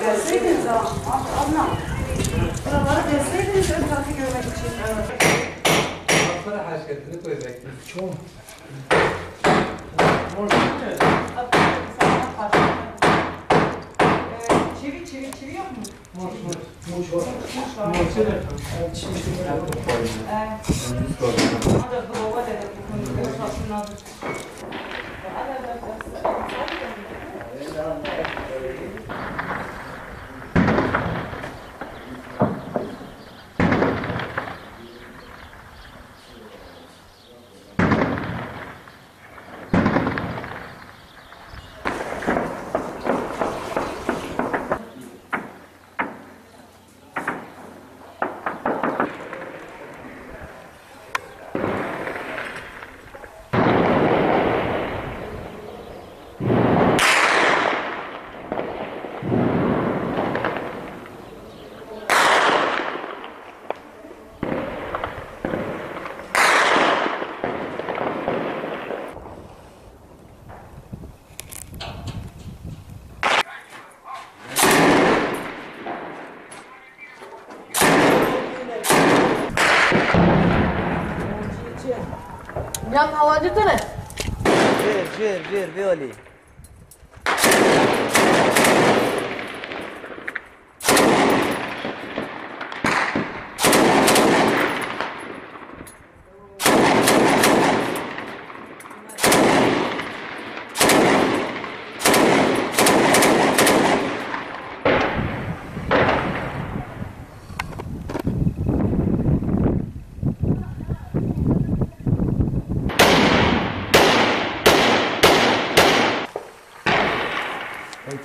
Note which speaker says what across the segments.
Speaker 1: gelseydiniz abla. Buraları gelseydiniz ön tarafı görmek için.
Speaker 2: Sonra haşketini koyacaktım. Çok.
Speaker 1: Çivi yok mu?
Speaker 2: Muş var.
Speaker 3: Yan havacı tane.
Speaker 4: Ver Veli.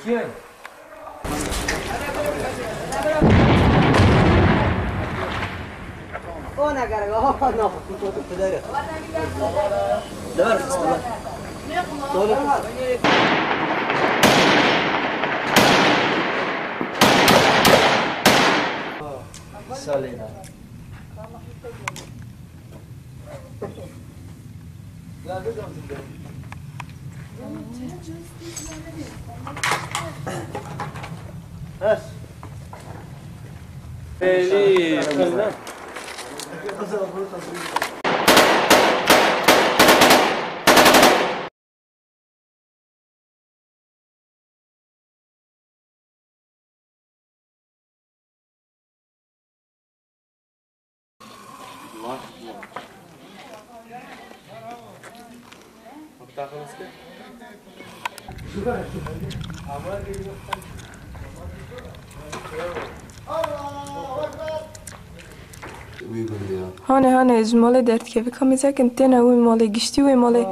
Speaker 4: Kian?
Speaker 3: Oh nak cara, oh no.
Speaker 4: Dar, istilah. Tolong. Salina. Ya dedim size. Has.
Speaker 2: Veli, kızım.
Speaker 5: هانه از مال درد که بکمی زکن تنه وی مال گشتی وی مال